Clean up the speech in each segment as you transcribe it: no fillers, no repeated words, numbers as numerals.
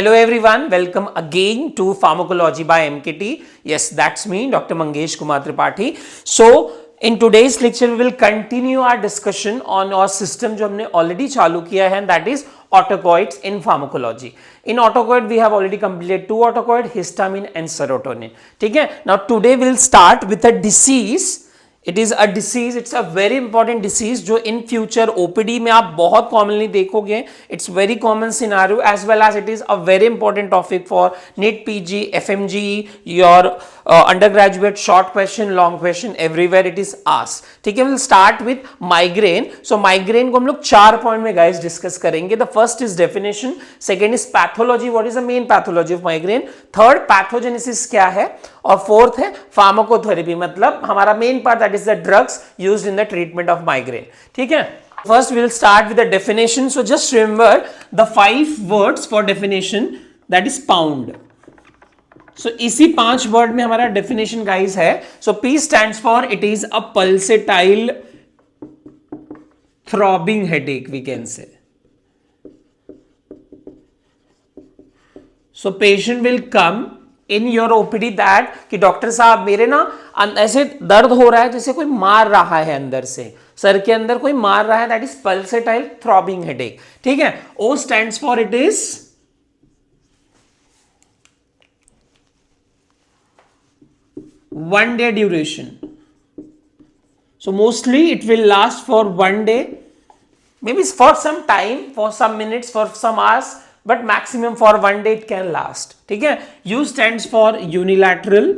Hello everyone, welcome again to Pharmacology by MKT. Yes, that's me, Dr. Mangesh Kumar Tripathi. So, in today's lecture, we will continue our discussion on our system जो हमने already चालू किया है, and that is autocoids in pharmacology. In autocoid, we have already completed two autocoid, histamine and serotonin. ठीक है? Now today we'll start with a disease. It is a disease, it's a very important disease जो in future OPD में आप बहुत commonly देखोगे. It's very common scenario as well as it is a very important topic for NEET PG, FMG, your undergraduate, short question, long question, everywhere it is asked. ठीक है, will start with migraine. So migraine को हम लोग 4 point में guys discuss करेंगे. The first is definition, second is pathology, what is the main pathology of migraine, third pathogenesis क्या है, और फोर्थ है फार्माकोथेरेपी, मतलब हमारा main part that is the drugs used in the treatment of migraine. ठीक है, first we will start with the definition. So just remember the 5 words for definition, that is pound. So इसी 5 word में हमारा definition guys है. So P stands for it is a pulsatile throbbing headache, we can say. So patient will come in your OPD that कि doctor साहब मेरे ना ऐसे दर्द हो रहा है जैसे कोई मार रहा है अंदर से, सर के अंदर कोई मार रहा है, that is pulsatile throbbing headache. ठीक है, O stands for it is one day duration. So mostly it will last for 1 day, maybe for some time, for some minutes, for some hours, but maximum for 1 day it can last. ठीक है, U stands for unilateral,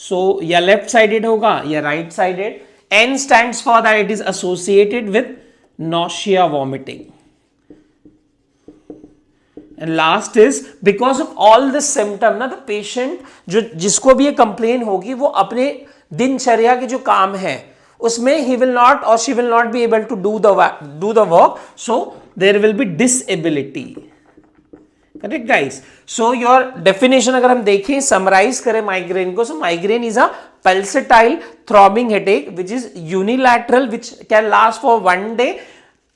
so या left sided होगा या right sided. N stands for that it is associated with nausea, vomiting. And last is because of all this symptom ना, the patient जो जिसको भी ये कंप्लेन होगी वो अपने दिनचर्या के जो काम है उसमें he will not or she will not be able to do the work, so there will be disability. Correct guys? So your definition अगर हम देखें, summarize करें माइग्रेन को, so migraine is a pulsatile throbbing headache which is unilateral, which can last for 1 day,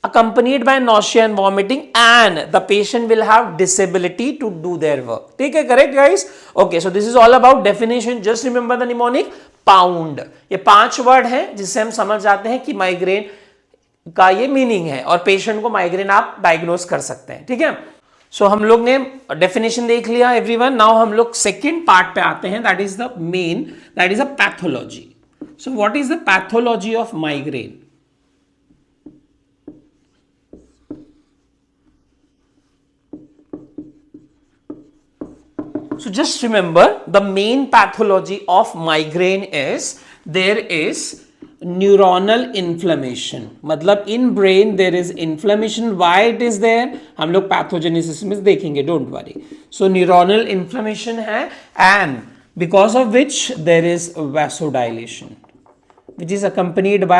accompanied by nausea and vomiting, and the patient will have disability to do their work. ठीक है, correct guys? Okay, so this is all about definition. Just remember the mnemonic pound. ये 5 word हैं जिससे हम समझ जाते हैं कि माइग्रेन का ये मीनिंग है और पेशेंट को माइग्रेन आप डायग्नोज कर सकते हैं. ठीक है, सो हम लोग ने डेफिनेशन देख लिया एवरीवन. नाउ हम लोग सेकेंड पार्ट पे आते हैं, that is the main, that is a pathology. So what is the pathology of migraine? So just remember the main pathology of migraine is there is neuronal inflammation. मतलब in brain there is inflammation. Why it is there? हम लोग pathogenesis में देखेंगे, don't worry. So neuronal inflammation है, and because of which there is vasodilation, which is accompanied by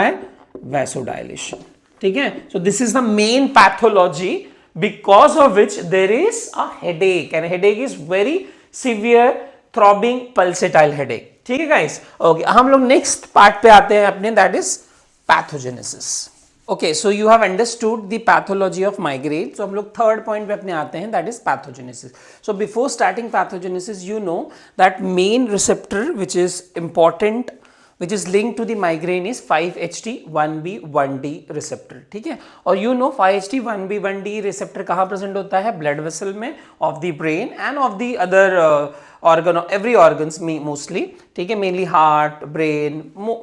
vasodilation. ठीक है? So this is the main pathology because of which there is a headache, and headache is very severe throbbing pulsatile headache. ठीक है guys? Okay, हम लोग next part पे आते हैं अपने, that is pathogenesis. Okay, so you have understood the pathology of migraine. So हम लोग थर्ड पॉइंट पे अपने आते हैं, that is pathogenesis. So before starting pathogenesis, you know that main receptor which is important, which is linked to the migraine is 5-HT1B1D receptor. ठीक है, और you know 5-HT1B1D receptor कहाँ present होता है? blood vessel में of the brain and of the other organ, every organs mostly. ठीक है, mainly heart, brain,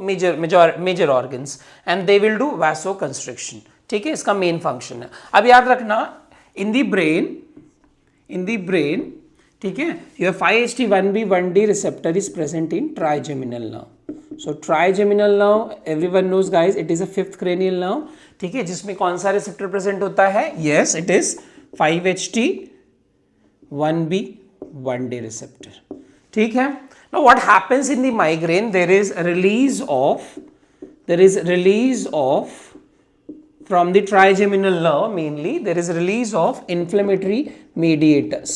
major organs, and they will do vasoconstriction. ठीक है, इसका main function है. अब याद रखना, in the brain, ठीक है, your 5-HT1B1D receptor is present in trigeminal nerve. So trigeminal nerve, everyone knows guys, it is a 5th cranial nerve. ठीक है, जिसमें कौन सा रिसेप्टर प्रेजेंट होता है? Yes, it is 5-HT1B1D receptor. ठीक है. Now what happens in the migraine? There is release of from the trigeminal nerve mainly, there is release of inflammatory mediators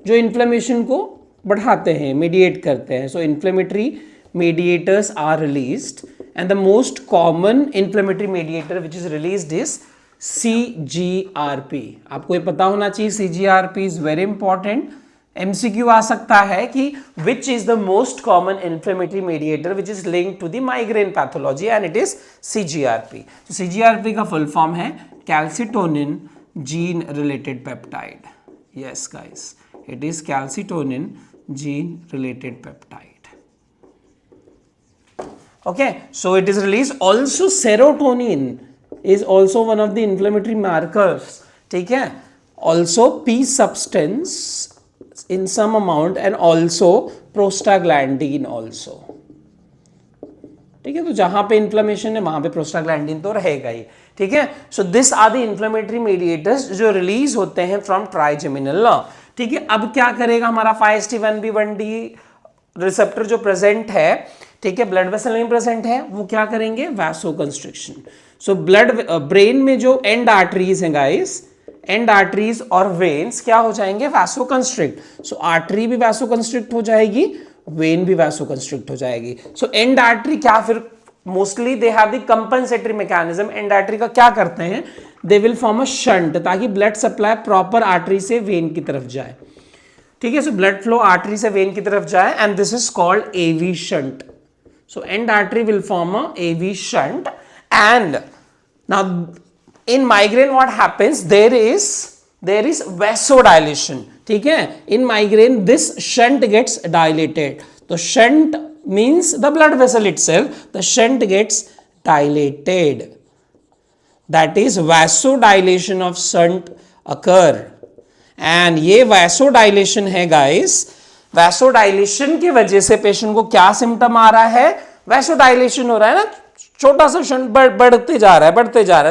जो inflammation को बढ़ाते हैं, mediate करते हैं. So inflammatory mediators are released, and the most common inflammatory mediator which is released is CGRP। आपको ये पता होना चाहिए, CGRP is very important. MCQ आ सकता है कि which is the most common inflammatory mediator which is linked to the migraine pathology, and it is CGRP। तो CGRP का फुल फॉर्म है calcitonin gene related peptide. Yes guys, it is calcitonin gene related peptide. Okay, so it is released. Also serotonin is also one of the inflammatory markers, ठीक है। Also P substance in some amount, and also prostaglandin also, ठीक है। तो जहां पे inflammation है वहां पे प्रोस्टाग्लैंडिन तो रहेगा ही, ठीक है। So this are the inflammatory mediators जो रिलीज होते हैं फ्रॉम ट्राइजेमिनल नर्व, ठीक है। अब क्या करेगा हमारा 5HT1B1D रिसेप्टर जो प्रेजेंट है, ठीक है, ब्लड वेसल में प्रेजेंट है, वो क्या करेंगे, वैसोकंस्ट्रिक्शन। सो ब्लड ब्रेन में जो एंड आर्टरीज हैं गाइस, एंड आर्टरीज और वेन्स क्या हो जाएंगे, वैसोकंस्ट्रिक्ट। सो आर्टरी भी वैसोकंस्ट्रिक्ट हो जाएगी, वेन भी वैसोकंस्ट्रिक्ट हो जाएगी। सो एंड आर्टरी क्या, फिर mostly they have the compensatory mechanism. And artery का क्या करते हैं, they will form a shunt, ताकि ब्लड सप्लाई प्रॉपर आर्टरी से वेन की तरफ जाए, ठीक है। सो ब्लड फ्लो आर्टरी से वेन की तरफ जाए, and this is called AV shunt. So and artery will form a AV shunt, and now in migraine what happens, there is vasodilation, ठीक है। in migraine this shunt gets dilated, तो shunt means the blood vessel itself, the shunt gets dilated, that is vasodilation of shunt occur, and ये vasodilation है guys। vasodilation की वजह से patient को क्या सिम्टम आ रहा है, vasodilation हो रहा है ना, छोटा सा शंट बढ़ते जा रहा है,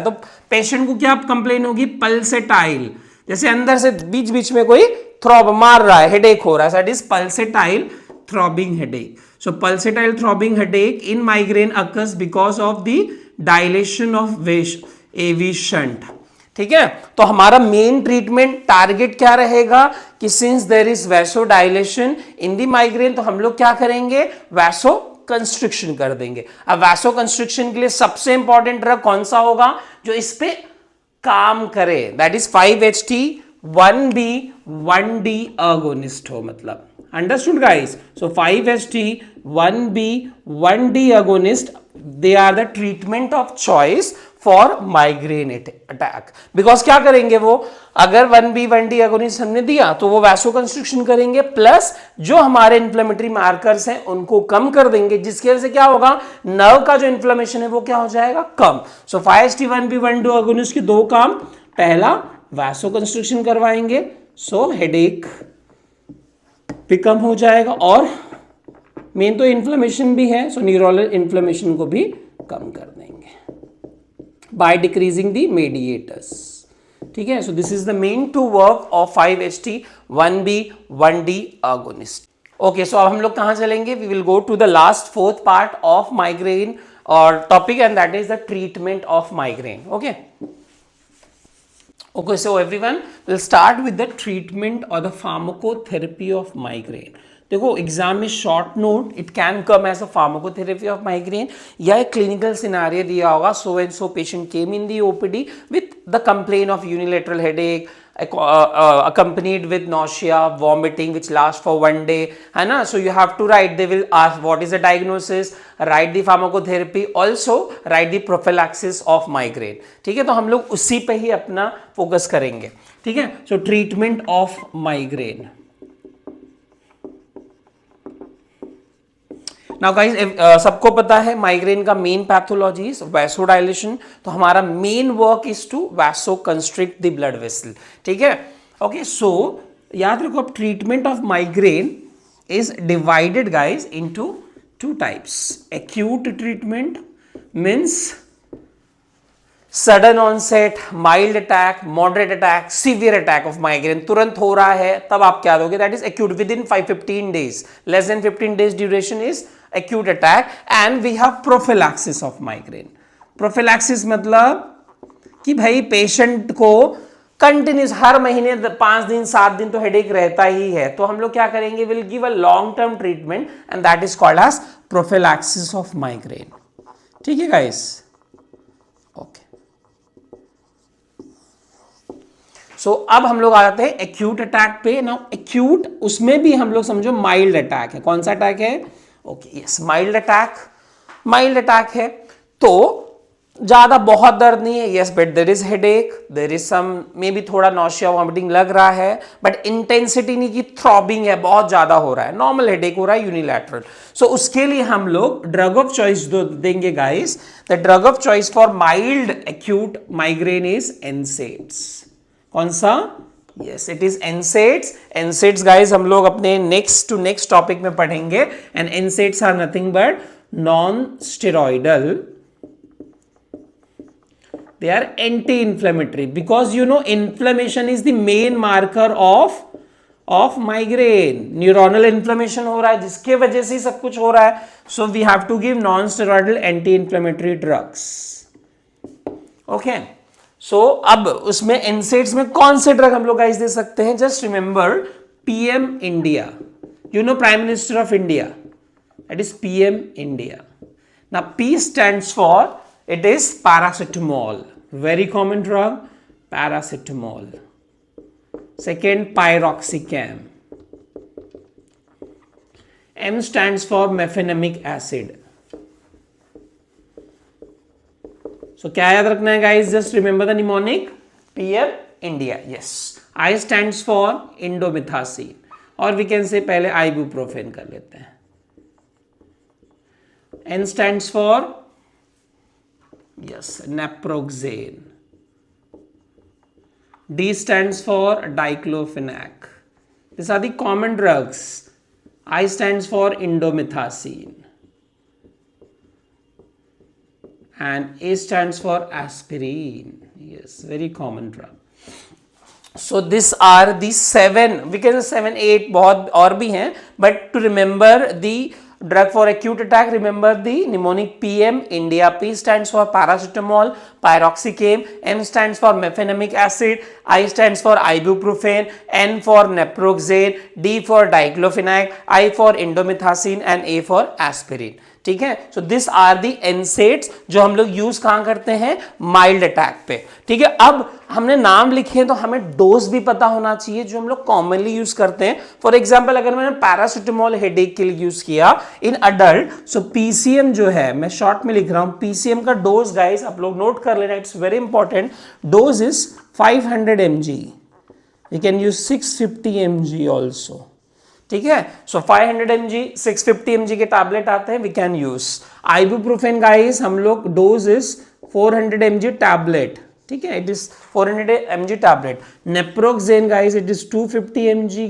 तो पेशेंट को क्या कंप्लेन होगी, पल्सेटाइल, जैसे अंदर से बीच बीच में कोई थ्रॉब मार रहा है, हेडेक हो रहा है, that is pulsatile throbbing headache. So pulsatile throbbing headache in migraine occurs because of the dilation of AV shunt, ठीक है। तो हमारा मेन ट्रीटमेंट टारगेट क्या रहेगा कि since there is vasodilation in the migraine, तो हम लोग क्या करेंगे, वैसो कंस्ट्रिक्शन कर देंगे। अब वैसो कंस्ट्रिक्शन के लिए सबसे इंपॉर्टेंट ड्रग कौन सा होगा जो इस पे काम करे, दैट इज 5HT1B1D अगोनिस्ट हो, मतलब understood guys. So 5HT1B1D agonist, they are the treatment of choice for migraine attack, because क्या करेंगे वो, अगर 1B1D अगोनिस्ट हमने दिया तो वो वैसोकंस्ट्रिक्शन करेंगे, प्लस जो हमारे इन्फ्लेमेटरी मार्कर्स हैं उनको कम कर देंगे, जिसकी वजह से क्या होगा, नर्व का जो इन्फ्लेमेशन है वो क्या हो जाएगा, कम। सो 5HT1B1D अगोनिस्ट के दो काम, पहला वैसोकंस्ट्रिक्शन करवाएंगे, सो हेडेक भी कम हो जाएगा, और मेन तो इन्फ्लेमेशन भी है, सो न्यूरोनल इन्फ्लेमेशन को भी कम कर देंगे by decreasing the mediators, ठीक है। So this is the main to work of 5HT1B1D agonist। Okay, so अब हम लोग कहां चलेंगे, we will go to the last fourth part of migraine और topic, and that is the treatment of migraine. Okay okay, so everyone will start with the treatment और the pharmacotherapy of migraine. देखो exam में short note, it can come as a pharmacotherapy of migraine, या एक clinical scenario दिया होगा, so and so patient came in the OPD with the complain of unilateral headache accompanied with nausea, vomiting which lasts for 1 day, है ना। So you have to write, they will ask what is the diagnosis, write the pharmacotherapy, also write the prophylaxis of migraine, ठीक है। तो हम लोग उसी पे ही अपना फोकस करेंगे, ठीक है। So treatment of migraine। Now guys, सबको पता है माइग्रेन का मेन पैथोलॉजी इज वैसोडाइलेशन, तो हमारा main work is to vasoconstrict the blood vessel, ठीक है। ओके, सो याद रखो, अब treatment of migraine is divided guys into two types. Acute treatment means sudden onset, mild attack, moderate attack, severe attack of migraine, तुरंत हो रहा है तब आप क्या दोगे, that is acute within 15 days, less than 15 days duration is acute attack, and we have prophylaxis of migraine। prophylaxis मतलब कि भाई पेशेंट को कंटिन्यूस हर महीने 5 दिन 7 दिन तो हेडेक रहता ही है, तो हम लोग क्या करेंगे, will give a long term treatment, and that is called as prophylaxis of migraine, ठीक है गाइस। ओके, सो अब हम लोग आ जाते हैं एक्यूट अटैक पे। नाउ एक्यूट, उसमें भी हम लोग समझो माइल्ड अटैक है। कौन सा अटैक है? Okay, yes, mild attack. Mild attack है तो ज्यादा बहुत दर्द नहीं है, yes, but there is headache, there is some maybe थोड़ा नॉशिया वॉमिटिंग लग रहा है, बट इंटेंसिटी नहीं की थ्रॉबिंग है, बहुत ज्यादा हो रहा है, नॉर्मल हेडेक हो रहा है, यूनिलैटरल। सो उसके लिए हम लोग ड्रग ऑफ चॉइस देंगे guys. The drug of choice for mild acute migraine is NSAIDs. कौन सा? Yes, it is NSAIDs. NSAIDs guys हम लोग अपने नेक्स्ट टू नेक्स्ट टॉपिक में पढ़ेंगे। And NSAIDs are nothing but non steroidal, they are anti-inflammatory, because you know inflammation is the main marker of migraine. Neuronal inflammation हो रहा है जिसके वजह से सब कुछ हो रहा है, so we have to give non-steroidal anti-inflammatory drugs. Okay, so अब उसमें NSAIDs में कौन से ड्रग हम लोग गाइस दे सकते हैं? Just remember PM India, you know Prime Minister of India, that is PM India. Now P stands for, it is paracetamol, very common drug, paracetamol. Second, pyroxicam. M stands for mefenamic acid. So क्या याद रखना है guys? Just remember the mnemonic PM India. Yes. I stands for indomethacin, और we can say पहले ibuprofen कर लेते हैं. N stands for, yes, naproxen. D stands for diclofenac. These are the common drugs. I stands for indomethacin. And A stands for aspirin. Yes, very common drug. So these are the 7, we can say 7, 8, बहुत और भी हैं, but to remember the drug for acute attack, remember the mnemonic PM India. P stands for paracetamol, pyroxicam. M stands for mefenamic acid. I stands for ibuprofen. N for naproxen. D for diclofenac. I for indomethacin and A for aspirin. ठीक है, so this are the NSAIDs जो हम लोग use कहां करते हैं? Mild attack पे। ठीक है, अब हमने नाम लिखे हैं तो हमें डोज भी पता होना चाहिए जो हम लोग कॉमनली यूज करते हैं। फॉर एग्जांपल अगर मैंने पैरासिटामोल हेडेक के लिए यूज किया इन अडल्ट, सो पीसीएम जो है, मैं शॉर्ट में लिख रहा हूं, पीसीएम का डोज गाइस आप लोग नोट कर लेना, it's very important. Dose is 500 mg, you can use 650 mg also. ठीक है, सो 500 mg, 650 mg के टैबलेट आते हैं, we can use. Ibuprofen guys हम लोग डोज इज 400 mg टैबलेट। ठीक है, it is 400 mg tablet. Naproxen guys it is 250 mg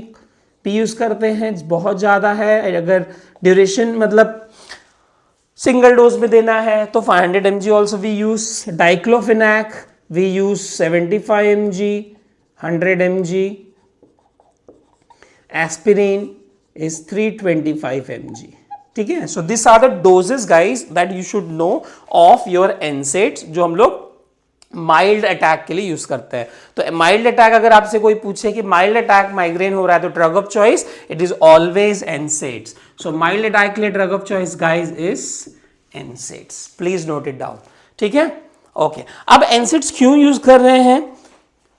पी यूज करते हैं, बहुत ज्यादा है। अगर ड्यूरेशन मतलब सिंगल डोज में देना है तो 500 mg also we use. Diclofenac we use 75 mg, 100 mg। Aspirin is 325 mg. ठीक है, so this are the doses guys that you should know of your NSAIDs जो हम लोग माइल्ड अटैक के लिए यूज करते हैं। तो माइल्ड अटैक अगर आपसे कोई पूछे कि माइल्ड अटैक माइग्रेन हो रहा है तो drug of choice it is always NSAIDs. So mild attack के लिए drug of choice guys is NSAIDs, please note it down. ठीक है, ओके, अब एनसेड्स क्यों यूज कर रहे हैं?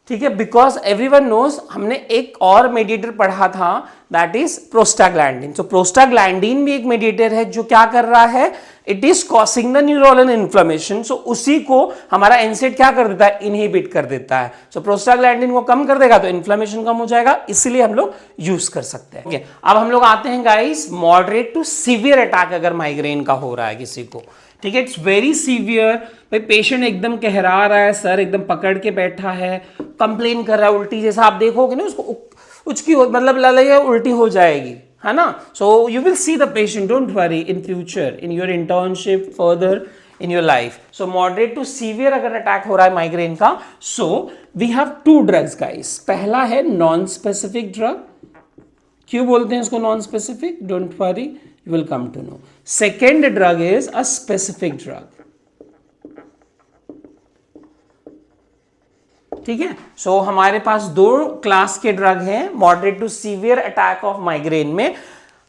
ठीक है, बिकॉज एवरीवन नोज, हमने एक और मेडिएटर पढ़ा था that is prostaglandin. So prostaglandin भी एक मेडिएटर है जो क्या कर रहा है? It is causing the neuronal inflammation. So उसी को हमारा एनसेड क्या कर देता है? इनहिबिट कर देता है। सो प्रोस्टाग्लैंडिन को कम कर देगा तो इन्फ्लेमेशन कम हो जाएगा, इसलिए हम लोग यूज कर सकते हैं। okay, अब हम लोग आते हैं guys moderate to severe attack अगर माइग्रेन का हो रहा है किसी को। ठीक है, इट्स वेरी सीवियर, भाई पेशेंट एकदम कहरा रहा है, सर एकदम पकड़ के बैठा है, कंप्लेन कर रहा है उल्टी जैसा, आप देखोगे ना उसको उसकी मतलब लगेगा उल्टी हो जाएगी, है ना। So you will see the patient, don't worry, in future in your internship further in your life. So moderate to severe अगर अटैक हो रहा है माइग्रेन का, so we have 2 drugs guys. पहला है नॉन स्पेसिफिक ड्रग। क्यों बोलते हैं इसको non specific? Don't worry, you will come to know. Second drug is a specific drug. ठीक है, सो हमारे पास 2 क्लास के ड्रग हैं moderate to severe attack of migraine में,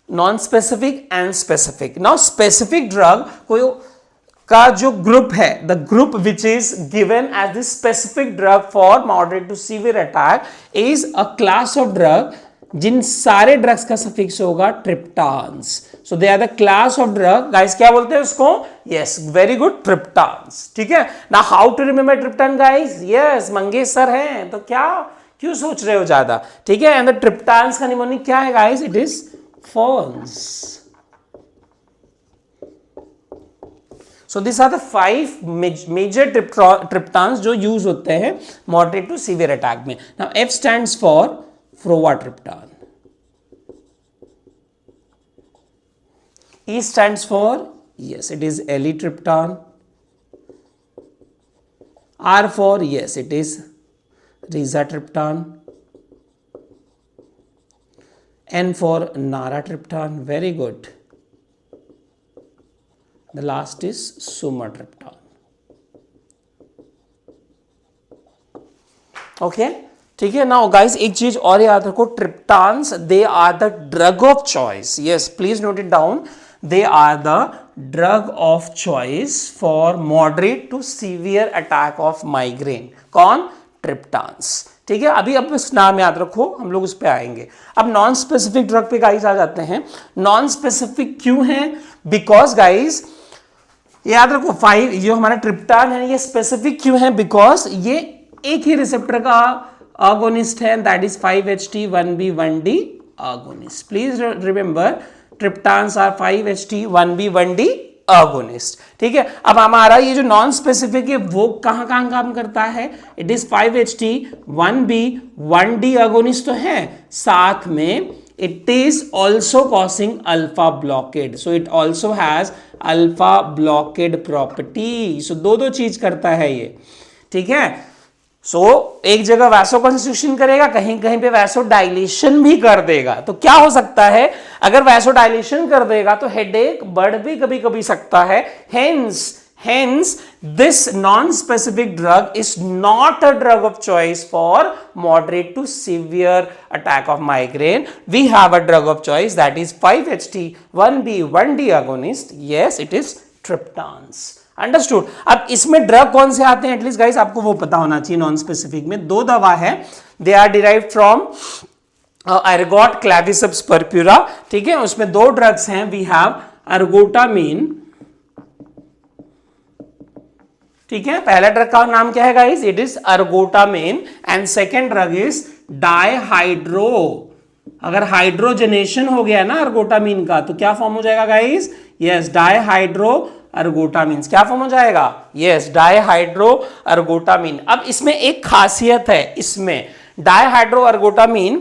non specific and specific. Now specific drug कोई का जो ग्रुप है, the group which is given as the specific drug for moderate to severe attack is a class of drug जिन सारे drugs का suffix होगा triptans. So they are the class of drug guys. क्या बोलते हैं उसको? Yes, very good, triptans. ठीक है ना. How to remember triptan guys? Yes, Mangesh sir हैं तो क्या क्यों सोच रहे हो ज्यादा. ठीक है. एंड द ट्रिप्टान्स का निमोनिक क्या है guys? It is ferns. So these are the 5 major triptans जो यूज होते हैं मॉडरेट टू सीवियर अटैक में. Now F stands for frovatriptan. E stands for, yes, it is elatriptan. R for, yes, it is rizatriptan. N for naratriptan. Very good. The last is sumatriptan. Okay, ठीक है. Now guys एक चीज और याद रखो, triptans they are the drug of choice. Yes, please note it down. They are the drug of choice for moderate to severe attack of migraine. कौन? Triptans. ठीक है. अभी अब इस नाम याद रखो, हम लोग उस पे आएंगे. अब नॉन स्पेसिफिक ड्रग पे गाइस आ जाते हैं. नॉन स्पेसिफिक क्यों है? बिकॉज गाइस याद रखो 5 जो हमारा ट्रिप्टान है ये स्पेसिफिक क्यों है? बिकॉज ये एक ही रिसेप्टर का आगोनिस्ट है, that is 5-HT1B1D agonist. Please remember triptans are 5-HT1B1D agonist. ठीक है. अब हमारा ये जो नॉन स्पेसिफिक है वो कहां कहां काम करता है? इट इज 5-HT1B1D आगोनिस्ट तो है, साथ में it is also causing alpha blockade, so it also has alpha blockade property. so दो चीज करता है ये. ठीक है. so एक जगह वैसोकंस्ट्रिक्शन करेगा, कहीं कहीं पे वैसोडाइलेशन भी कर देगा. तो क्या हो सकता है? अगर वैसोडाइलेशन कर देगा तो हेडेक बढ़ भी कभी कभी सकता है. Hence, this non-specific drug is not a drug of choice for moderate to severe attack of migraine. We have a drug of choice that is 5-HT1B1D agonist. Yes, it is triptans. Understood? अब इसमें drug कौन से आते हैं? At least guys आपको वो पता होना चाहिए. नॉन स्पेसिफिक में 2 दवा है. They are derived from ergot claviceps purpura. ठीक है. उसमें 2 ड्रग्स हैं. We have ergotamine. ठीक है. पहला ड्रग का नाम क्या है guys? It is ergotamine. And second drug is dihydro. अगर हाइड्रोजनेशन हो गया ना ergotamine का तो क्या फॉर्म हो जाएगा गाइस? Yes, डाइहाइड्रो ergotamine. क्या फॉर्म हो जाएगा? Yes, डाइहाइड्रो ergotamine. अब इसमें एक खासियत है, इसमें डाइहाइड्रो ergotamine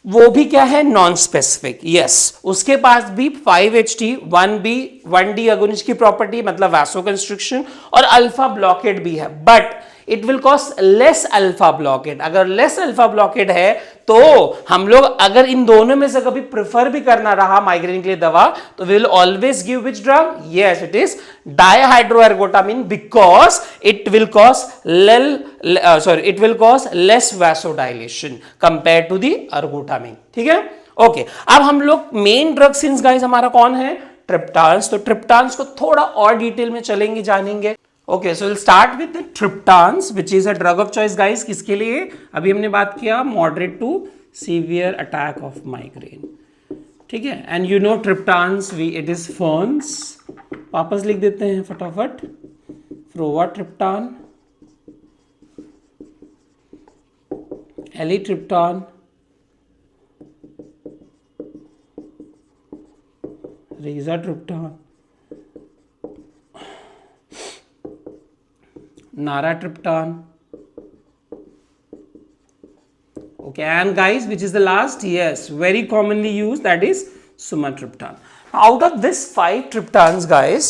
वो भी क्या है? Non specific. यस, उसके पास भी 5-HT1B1D अगोनिस्ट की प्रॉपर्टी, मतलब वैसोकंस्ट्रिक्शन और अल्फा ब्लॉकेड भी है. But it will cause less alpha blockade. अगर लेस अल्फा ब्लॉकेड है तो हम लोग अगर इन दोनों में से कभी प्रेफर भी करना रहा माइग्रेन के लिए दवा, तो we will always give which drug? Yes, it is dihydro ergotamine because it will cause less vasodilation compare to the ergotamine. ठीक है. ओके. अब हम लोग मेन ड्रग सिंस गाइस हमारा कौन है? ट्रिप्टान्स. तो ट्रिप्टान्स को थोड़ा और डिटेल में चलेंगे, जानेंगे. Okay, so will start with the triptans which is a drug of choice guys. किसके लिए? अभी हमने बात किया moderate to severe attack of migraine. ठीक है. And you know triptans it is फर्न्स. वापस लिख देते हैं फटाफट. फ्रोवाट्रिप्टान, एलीट्रिप्टान, रिजाट्रिप्टान, naratriptan. Okay, and guys, which is the last? Yes, very commonly used, that is sumatriptan. Out of this 5 triptans guys,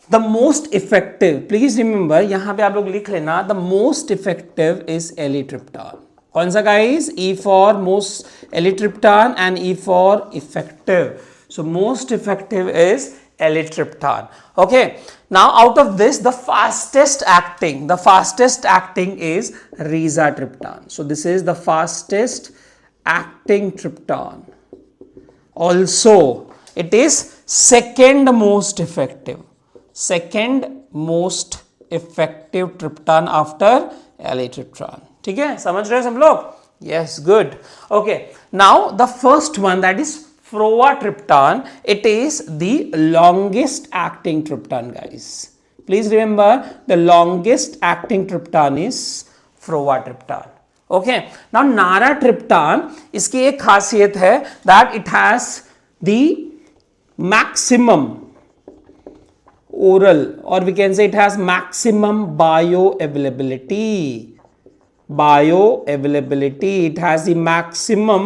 the most effective, please remember यहाँ पे आप लोग लिख लेना, the most effective is elatriptan. कौन सा guys? E for most, elatriptan, and E for effective. So most effective is elatriptan. Okay. Now out of this, the fastest acting is rizatriptan. So this is the fastest acting triptan. Also, it is second most effective. Second most effective triptan after eletriptan. ठीक है, समझ रहे हैं सब लोग? Yes, good. Okay, now the first one that is frovatriptan. It is the longest acting triptan, guys. Please remember the longest acting triptan is frovatriptan. Okay, now naratriptan, इसकी एक खासियत है that it has the maximum oral, or we can say it has maximum bioavailability. It has the maximum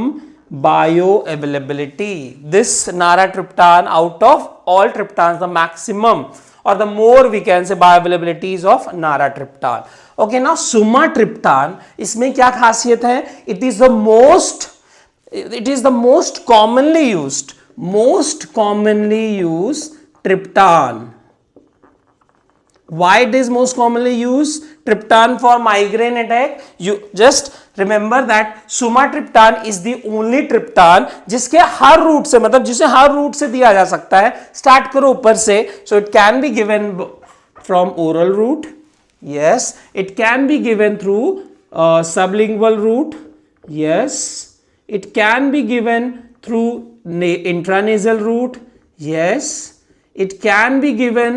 bioavailability. This naratriptan, out of all triptans, the maximum or the more we can say bioavailability is of naratriptan. Okay, now sumatriptan, इसमें क्या खासियत है? It is the most commonly used triptan. Why it is most commonly used triptan for migraine attack? You just remember that sumatriptan is the only triptan जिसके हर root से, मतलब जिसे हर root से दिया जा सकता है। स्टार्ट करो ऊपर से। So it can be given from oral route. Yes, it can be given through sublingual route. Yes, it can be given through intranasal route. Yes, it can be given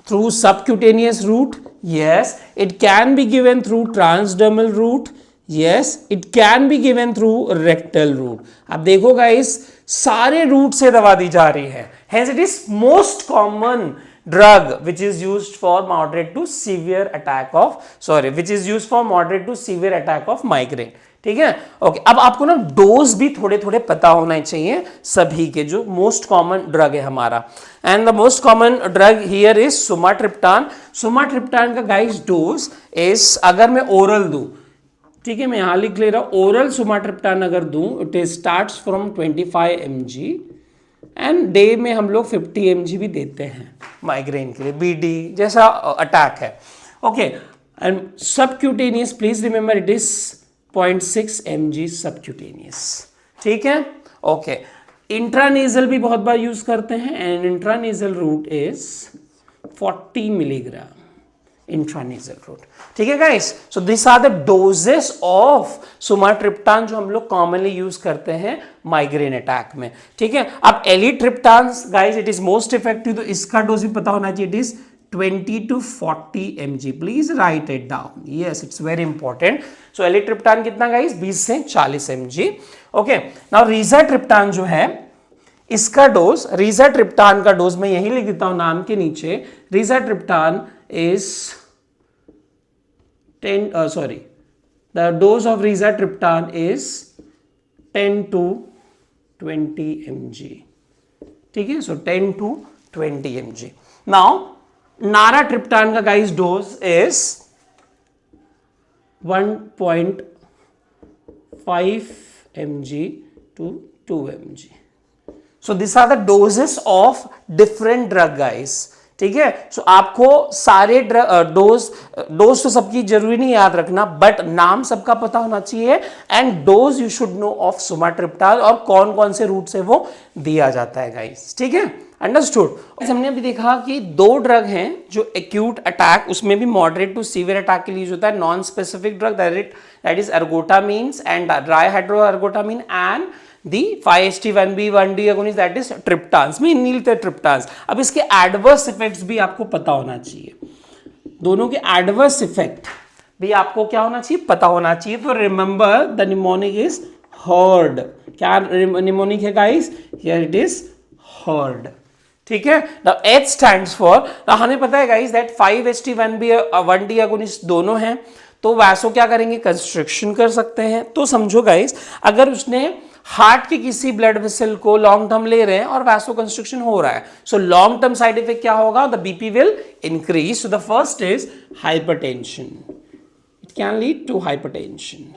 through subcutaneous route. Yes, it can be given through transdermal route. Yes, it can be given through rectal route. अब देखो guys, सारे root से दवा दी जा रही है। Hence it is most common drug which is used for moderate to severe attack of migraine. ठीक है, ओके। अब आपको ना डोज भी थोड़े थोड़े पता होना चाहिए सभी के, जो मोस्ट कॉमन ड्रग है हमारा। And the most common drug here is sumatriptan. Sumatriptan का गाइस डोज इज, अगर मैं ओरल दूं, ठीक है, मैं यहां लिख ले रहा हूं, ओरल सुमाट्रिप्टान अगर दूं, it is starts from 25 mg and day में हम लोग 50 mg भी देते हैं माइग्रेन के लिए, बीडी जैसा अटैक है। Okay, and subcutaneous, please remember it is 0.6 mg subcutaneous. ठीक है, ओके। इंट्रानेजल भी बहुत बार यूज करते हैं, and intranasal route is 40 milligram intranasal route. ठीक है guys, so this are the doses of sumatriptan जो हम लोग कॉमनली यूज करते हैं माइग्रेन अटैक में। ठीक है, अब eletriptan guys it is most effective, तो इसका डोज भी पता होना चाहिए। इट इज 20 to 40 mg. Please write it down. Yes, it's very important. So एलिट्रिप्टान कितना गाइस? 20 से 40 mg. Okay. Now रिजाट्रिप्टान जो है, इसका डोज, रिजाट्रिप्टान का डोज मैं यही लिख देता हूं नाम के नीचे। रिजाट्रिप्टान is 10, the dose of rizatriptan is 10 to 20 mg. ठीक है, so 10 to 20 mg. Now नाराट्रिप्टान का guys dose is 1.5 mg to 2 mg. So these are the doses of different drug guys. ठीक है, सो आपको सारे डोज तो सबकी जरूरी नहीं याद रखना, बट नाम सबका पता होना चाहिए, and dose you should know of sumatriptan, और कौन कौन से रूट से वो दिया जाता है गाइस। ठीक है, अंडरस्टूड। हमने अभी देखा कि दो ड्रग हैं जो एक्यूट अटैक, उसमें भी मॉडरेट टू सीवियर अटैक के लिए यूज होता है। Non specific drug that is ergotamines and dihydroergotamine and the 5-HT1B 1D agonist, that is triptans, में नीलते ट्रिप्टान्स। अब इसके एडवर्स इफेक्ट्स भी आपको पता होना चाहिए, दोनों के एडवर्स इफेक्ट भी आपको क्या होना चाहिए? पता होना चाहिए। तो remember the mnemonic is heard. क्या निमोनिक है guys? Here it is heard. ठीक है, नाउ H स्टैंड्स फॉर, हमें पता है guys that 5-HT1B 1D agonist दोनों हैं, तो वैसो क्या करेंगे? कंस्ट्रिक्शन कर सकते हैं। तो समझो गाइस, अगर उसने हार्ट के किसी ब्लड वेसल को लॉन्ग टर्म ले रहे हैं और वैसो कंस्ट्रिक्शन हो रहा है, so long term side effect क्या होगा? The BP will increase. So the first is hypertension, it can lead to hypertension.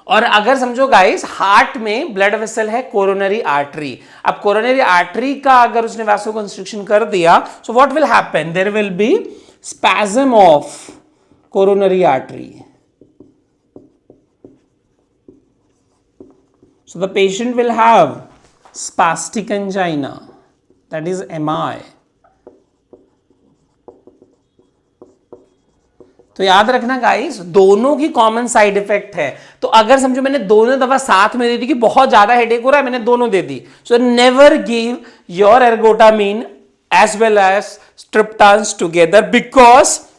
और अगर समझो गाइस हार्ट में ब्लड वेसल है कोरोनरी आर्टरी, अब कोरोनरी आर्टरी का अगर उसने वैसो कंस्ट्रिक्शन कर दिया, so what will happen? There will be spasm of coronary artery. So the patient will have spastic angina, that is MI. तो याद रखना गाइस, दोनों की कॉमन साइड इफेक्ट है। तो अगर समझो मैंने दोनों दवा साथ में दे दी कि बहुत ज्यादा हेडेक हो रहा है, मैंने दोनों दे दी, so never give your ergotamine as well as triptans together, because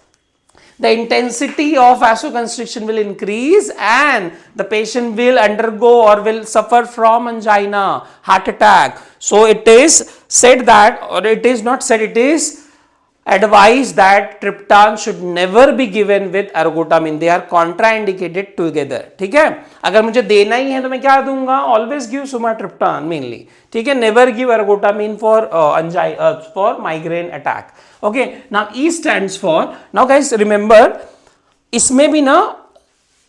the intensity of vasoconstriction will increase and the patient will undergo or will suffer from angina, heart attack. So it is said that, or it is not said, it is advised that triptan should never be given with ergotamine. They are contraindicated together. ठीक है, अगर मुझे देना ही है तो मैं क्या दूंगा, always give sumatriptan mainly. ठीक है, never give ergotamine for for migraine attack. Okay, now E stands for, now guys remember, इसमें भी ना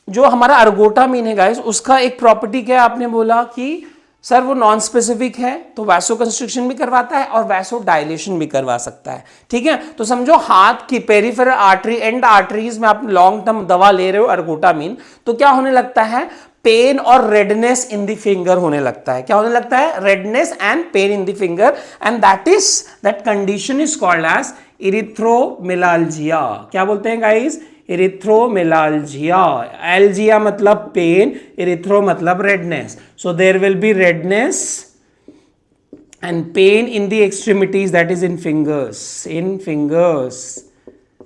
जो हमारा ergotamine है गाइस, उसका एक प्रॉपर्टी क्या आपने बोला कि सर वो नॉन स्पेसिफिक है, तो वैसो कंस्ट्रिक्शन भी करवाता है और वैसो डायलेशन भी करवा सकता है। ठीक है, तो समझो हाथ की पेरिफेरल आर्टरी, एंड आर्टरीज में आप लॉन्ग टर्म दवा ले रहे हो एर्गोटामिन, तो क्या होने लगता है, पेन और रेडनेस इन द फिंगर होने लगता है। क्या होने लगता है, redness and pain in the finger, and that condition is called as erythromelalgia. क्या बोलते हैं गाइस, इरिथ्रोमेलाल्जिया। एल्जिया मतलब पेन, इरिथ्रो मतलब redness, so there will be redness and pain in the extremities, that is in fingers,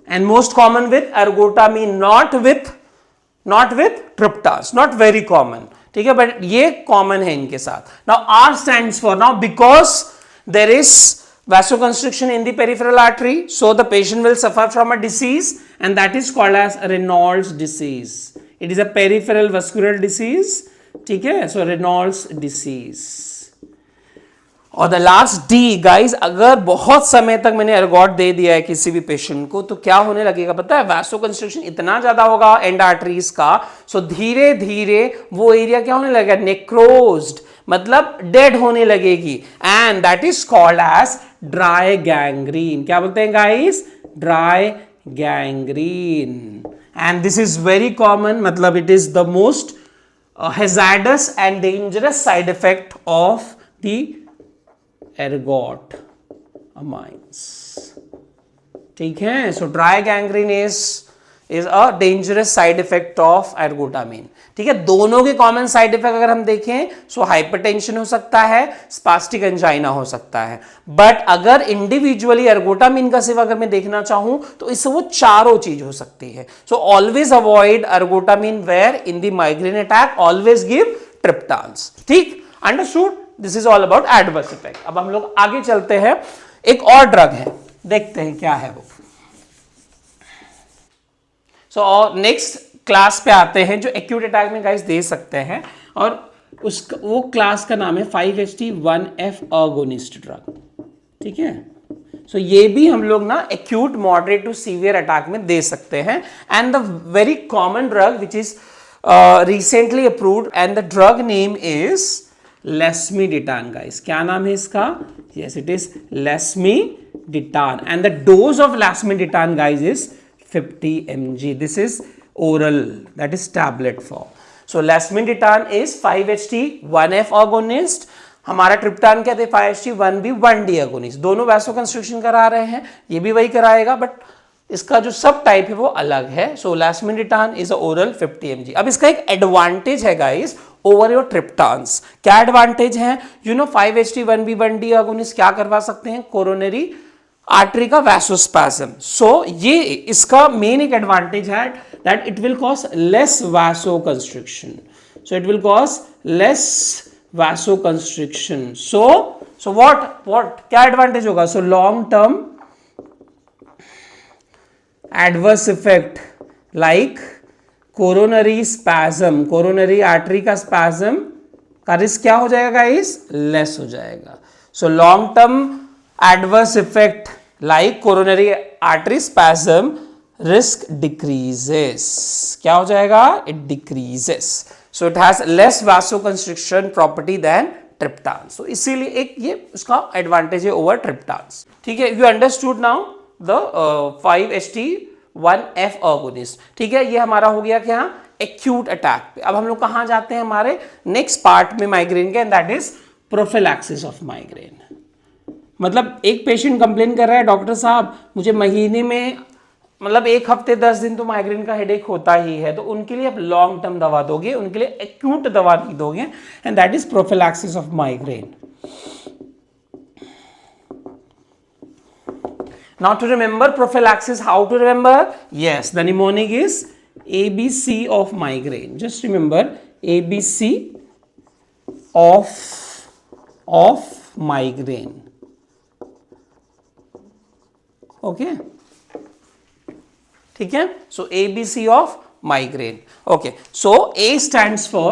and most common with ergotamine, not with triptans, not very common. ठीक है, but ये common है इनके साथ। Now R stands for, now because there is vasoconstriction in the peripheral artery, so the patient will suffer from a disease, and that is called as Raynaud's disease. It is a peripheral vascular disease. ठीक है, so Raynaud's disease. और the last D guys, अगर बहुत समय तक मैंने ergot दे दिया है किसी भी पेशेंट को, तो क्या होने लगेगा पता है, वैसोकंस्ट्रिक्शन इतना ज्यादा होगा एंड आर्टरीज का, सो धीरे धीरे वो एरिया क्या होने लगेगा, नेक्रोज्ड, मतलब डेड होने लगेगी, and that is called as dry gangrene. क्या बोलते हैं guys, dry gangrene, and this is very common, मतलब it is the most hazardous and dangerous side effect of the ergot amines. ठीक है, so dry gangrene is a dangerous side effect of ergotamine. ठीक है, दोनों के common side effect अगर हम देखें, सो हाइपरटेंशन हो सकता है, स्पास्टिक एंजाइना हो सकता है, बट अगर इंडिविजुअली एर्गोटामिन का सिर्फ अगर मैं देखना चाहूं तो इससे वो चारों चीज हो सकती है। So always avoid ergotamine where in the migraine attack, always give triptans. ठीक, understood, this is all about adverse effect. अब हम लोग आगे चलते हैं, एक और ड्रग है, देखते हैं क्या है वो। सो नेक्स्ट क्लास पे आते हैं जो एक्यूट अटैक में गाइस दे सकते हैं, और वो क्लास का नाम है 5-HT1F अगोनिस्ट ड्रग। ठीक है, सो ये भी हम लोग ना acute moderate to severe attack में दे सकते हैं, and the very common drug which is recently approved, and the drug name is lasmiditan. Guys क्या नाम है इसका, yes it is lasmiditan, and the dose of lasmiditan guys is 50 mg. This is oral, that is tablet form. So lasmiditan is 5-HT1F agonist. हमारा triptan क्या थे, 5-HT1B 1D agonist. दोनों वैसोकंस्ट्रिक्शन करा रहे हैं, ये भी वही कराएगा, बट इसका जो सब टाइप है वो अलग है। सो lasmiditan is oral 50 mg. अब इसका एक एडवांटेज है गाइस ओवर योर ट्रिप्टान्स। क्या एडवांटेज है, you know 5-HT1B 1D agonist क्या करवा सकते हैं, कोरोनरी आर्टरी का वैसोस्पैज्म। सो ये इसका मेन एक एडवांटेज है that it will cause less vasoconstriction, so it will cause less vasoconstriction. So what क्या एडवांटेज होगा, so long term adverse effect like coronary spasm, coronary artery का स्पैज्म का रिस्क क्या हो जाएगा गाइस, लेस हो जाएगा। So long term adverse effect like coronary artery spasm, risk decreases. क्या हो जाएगा, it decreases. So it has less vasoconstriction property than triptans. So इसीलिए एक ये उसका advantage है over triptans. ठीक है, you understood now the 5-HT1F agonist. ठीक है, ये हमारा हो गया क्या, acute attack पे। अब हम लोग कहाँ जाते हैं हमारे next part में migraine के, and that is prophylaxis of migraine। मतलब एक पेशेंट कंप्लेन कर रहा है, डॉक्टर साहब मुझे महीने में मतलब एक हफ्ते 10 दिन तो माइग्रेन का हेडेक होता ही है, तो उनके लिए आप लॉन्ग टर्म दवा दोगे, उनके लिए एक्यूट दवा नहीं दोगे, and that is prophylaxis of migraine. Now to remember prophylaxis, how to remember? Yes, the mnemonic is ABC of migraine. Just remember ABC of migraine. Okay. ठीक है. So ABC of migraine. Okay. So A stands for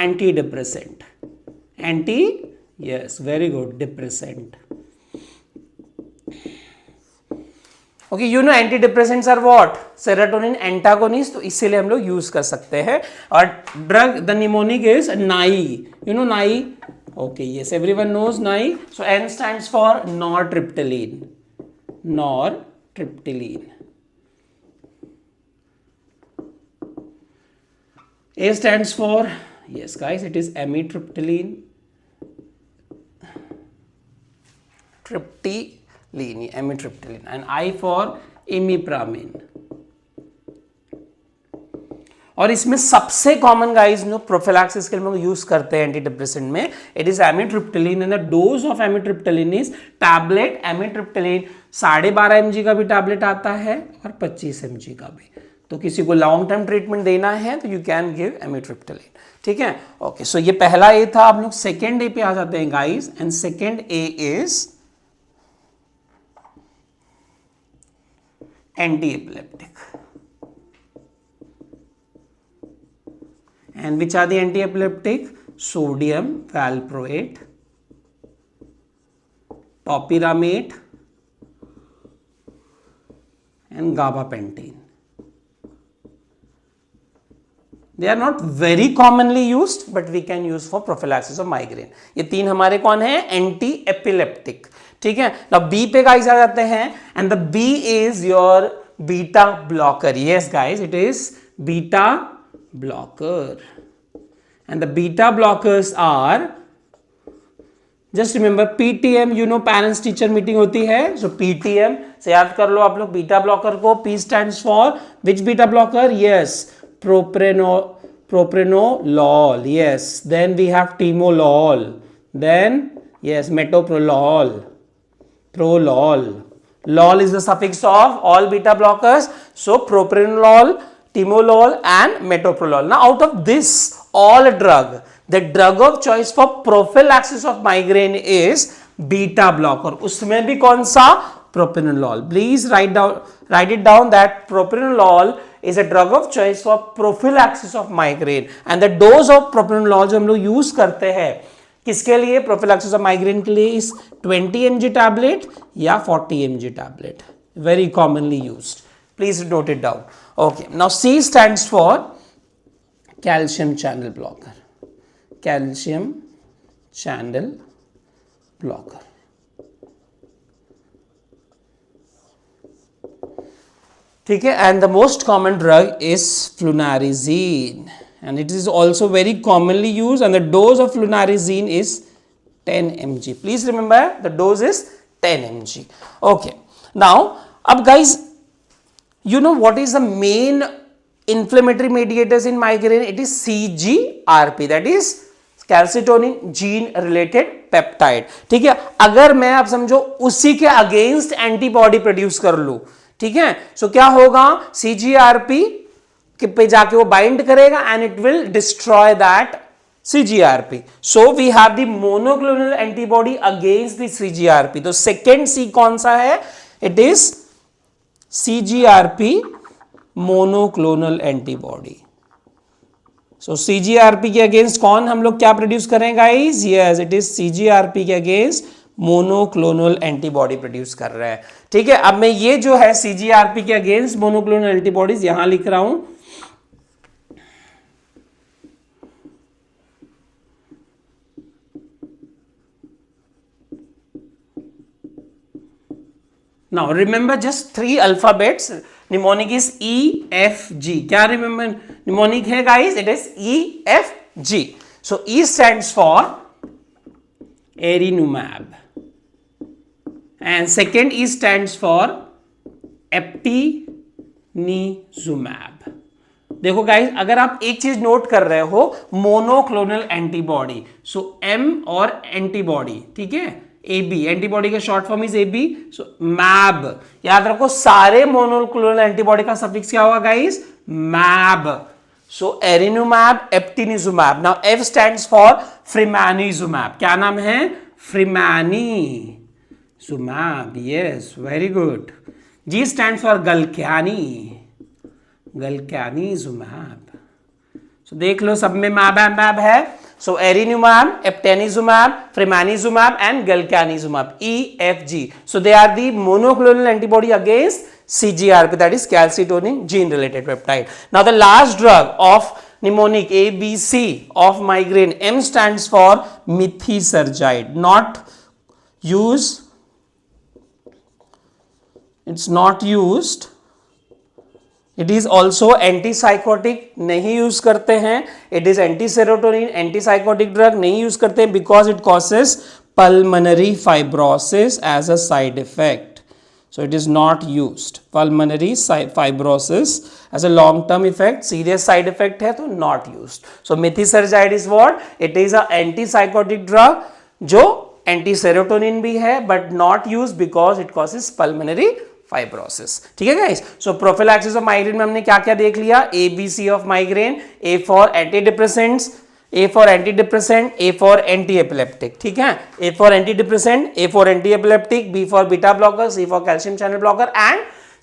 antidepressant. Yes, very good. Depressant. Okay, you know anti depressants are what? Serotonin antagonist, तो इसीलिए हम लोग use कर सकते हैं. और drug the mnemonic is NAI. You know NAI? Okay, yes, everyone knows NAI. So N stands for nortriptyline. Nortriptyline. A stands for, yes guys, it is amitriptyline. Amitriptyline, and I for imipramine. और इसमें सबसे common guys no prophylaxis के लिए हम use करते हैं anti depressant में, it is amitriptyline, and the dose of amitriptyline is tablet amitriptyline 12.5 mg का भी टैबलेट आता है और 25 mg का भी. तो किसी को लॉन्ग टर्म ट्रीटमेंट देना है तो यू कैन गिव एमिट्रिप्टिलिन. ठीक है. ओके, सो ये पहला ए था. आप लोग सेकेंड ए पे आ जाते हैं guys, and second A is anti-epileptic. And which are the anti-epileptic? Sodium valproate, topiramate, and gabapentin. They are not very commonly used, but we can use for prophylaxis of migraine. ये तीन हमारे कौन है? Anti-epileptic. ठीक है. Now B पे guys आ जाते हैं, and the B is your beta blocker. Yes guys, it is beta blocker, and the beta blockers are, just remember PTM. You know parents teacher meeting होती है, सो पीटीएम से याद कर लो आप लोग बीटा ब्लॉकर को. P stands for which beta blocker? Yes, propranolol. Yes, then we have timolol, then yes, metoprolol, prolol. Lol is the suffix of all beta blockers, so propranolol, timolol and metoprolol. Now out of this all drug, the drug of choice for prophylaxis of migraine is beta blocker. उसमें भी कौन सा? propranolol. Please write it down that propranolol is a drug of choice for prophylaxis of migraine, and the dose of propranolol जो हम लोग use करते हैं किसके लिए? prophylaxis of migraine के लिए is 20 mg tablet या 40 mg tablet, very commonly used. Please note it down. Okay, now C stands for calcium channel blocker. Calcium channel blocker. ठीक है. And the most common drug is flunarizine, and it is also very commonly used, and the dose of flunarizine is 10 mg. Please remember the dose is 10 mg. Okay, now ab guys, you know what is the main inflammatory mediators in migraine? It is CGRP, that is calcitonin gene related peptide. ठीक है. अगर मैं आप समझो उसी के against antibody produce कर लूं, ठीक है, सो क्या होगा? CGRP पे जाके वो बाइंड करेगा and it will destroy that CGRP. So we have the monoclonal antibody against the CGRP. तो सेकेंड C कौन सा है? It is CGRP monoclonal antibody. So CGRP के अगेंस्ट कौन हम लोग क्या प्रोड्यूस करें guys? Yes, it is CGRP के अगेंस्ट मोनोक्लोनल एंटीबॉडी प्रोड्यूस कर रहे हैं. ठीक है. अब मैं ये जो है CGRP के अगेंस्ट मोनोक्लोनल एंटीबॉडीज यहां लिख रहा हूं. Now remember just 3 alphabets. Mnemonic is EFG. क्या remember mnemonic है guys? It is EFG. So E stands for Erinumab, and second E stands for Eptinezumab. एप्टेनिजुमैब। देखो गाइस, अगर आप एक चीज नोट कर रहे हो, मोनोक्लोनल एंटीबॉडी, सो एम और एंटीबॉडी, ठीक है, AB, एंटीबॉडी का शॉर्ट फॉर्म इज AB, सो मैब। याद रखो सारे मोनोक्लोनल एंटीबॉडी का सफिक्स क्या होगा guys? Mab. So erenumab, eptinezumab. Now F stands for fremanezumab. क्या नाम है? Fremanezumab. Yes, very good. G stands for galcane, galcanezumab. So देख लो सब में मैब है। So erenumab, eptinezumab, fremanezumab and galcanezumab, EFG. So they are the monoclonal antibody against CGRP, that is calcitonin gene related peptide. Now the last drug of mnemonic ABC of migraine, M stands for methisergide. Not used, it's not used. It is also antipsychotic, नहीं use करते हैं. It is anti serotonin, antipsychotic drug नहीं use करते हैं because it causes pulmonary fibrosis as a side effect. So it is not used. Pulmonary fibrosis as a long term effect, serious side effect है तो not used. So methysergide is what? It is a antipsychotic drug जो anti serotonin भी है but not used because it causes pulmonary fibrosis. ठीक है guys. So prophylaxis of migraine में हमने क्या क्या देख लिया? ABC of migraine, A for anti depressants, A for anti depressant, A for anti epileptic. ठीक है, A for anti depressant, A for anti epileptic, B for beta blocker, C for calcium channel blocker and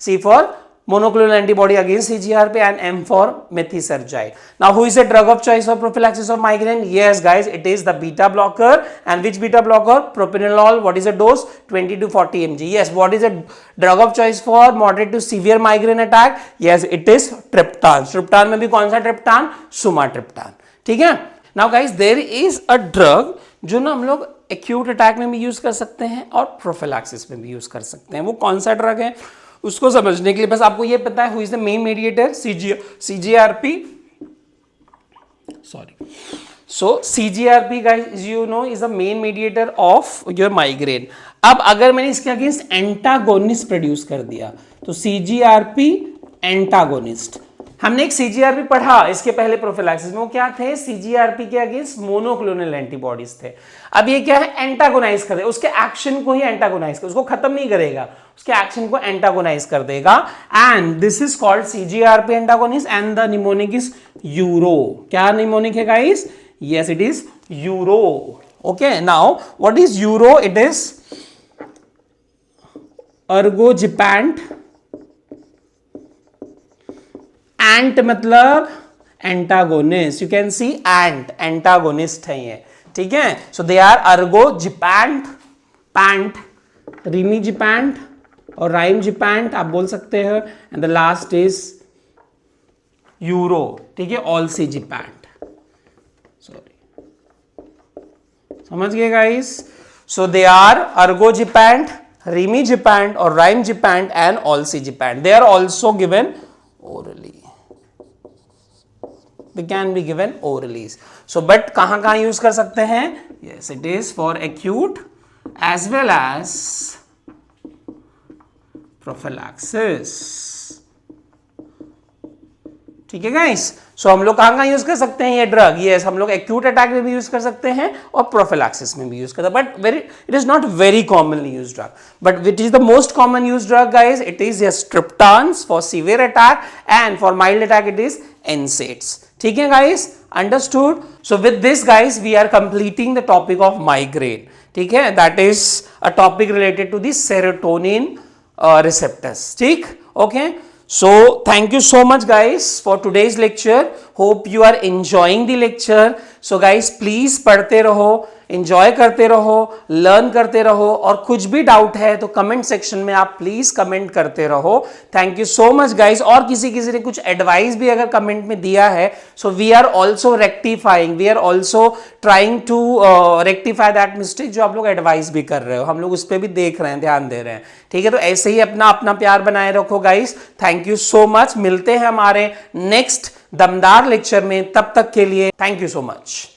C for monoclonal antibody against CGRP and M for methisergide. Now who is the drug of choice for prophylaxis of migraine? Yes guys, it is the beta blocker. And which beta blocker? Propranolol. What is the dose? 20 to 40 mg. Yes. What is the drug of choice for moderate to severe migraine attack? Yes, it is triptan. Triptan में भी कौन सा triptan? सुमाट्रिप्टान. ठीक है. Now guys, there is a drug जो ना हम लोग acute attack में भी यूज कर सकते हैं और prophylaxis में भी यूज कर सकते हैं. वो कौन सा ड्रग है उसको समझने के लिए बस आपको ये पता है who is the main mediator? CGRP. Sorry. So CGRP guys you know is the main mediator of your migraine. अब अगर मैंने इसके अगेंस्ट एंटागोनिस्ट प्रोड्यूस कर दिया तो CGRP एंटागोनिस्ट. हमने एक CGRP पढ़ा इसके पहले प्रोफिलैक्सिस में. वो क्या थे? CGRP के अगेंस्ट मोनोक्लोनल एंटीबॉडीज थे. अब ये क्या है? एंटागोनाइज कर दे, उसके एक्शन को ही एंटागोनाइज कर, उसको खत्म नहीं करेगा, उसके एक्शन को एंटागोनाइज कर देगा. And this is called CGRP antagonist and the mnemonic is euro. क्या निमोनिक है guys? Yes, it is euro. Okay. Now what is euro? It is ubrogepant. Ant मतलब antagonist. You can see ant, antagonist है ये. ठीक है. सो they are अर्गोजिपैंट, pant, रिमीजिपैंट और राइमजिपैंट आप बोल सकते हैं. And the last is euro. ठीक है, ऑल्सीजिपैंट. सॉरी, समझ गए guys? So they are ubrogepant, rimegepant और rimegepant and olcegepant. They are also given orally. They can be given orally. So but कहां यूज कर सकते हैं? Yes, it is for acute as well as prophylaxis. ठीक है guys. सो हम लोग कहां यूज कर सकते हैं ये ड्रग? यस, हम लोग एक्यूट अटैक में भी यूज कर सकते हैं और प्रोफिलैक्सिस में भी यूज करते हैं. But it is not very commonly use drug. But which is the most common use drug guys? It is yes triptans for severe attack and for mild attack it is NSAIDs. ठीक है guys, understood? So with this guys we are completing the topic of migraine. ठीक है, that is a topic related to the serotonin receptors. ठीक, okay. So thank you so much guys for today's lecture. Hope you are enjoying the lecture. So guys please पढ़ते रहो, enjoy करते रहो, learn करते रहो और कुछ भी डाउट है तो कमेंट सेक्शन में आप प्लीज कमेंट करते रहो. Thank you so much guys. और किसी ने कुछ एडवाइस भी अगर कमेंट में दिया है so we are also rectifying, we are also trying to rectify that mistake जो आप लोग एडवाइस भी कर रहे हो. हम लोग उस पर भी देख रहे हैं, ध्यान दे रहे हैं. ठीक है, तो ऐसे ही अपना अपना प्यार बनाए रखो guys. Thank you so much. मिलते हैं हमारे नेक्स्ट दमदार लेक्चर में. तब तक के लिए थैंक यू सो मच.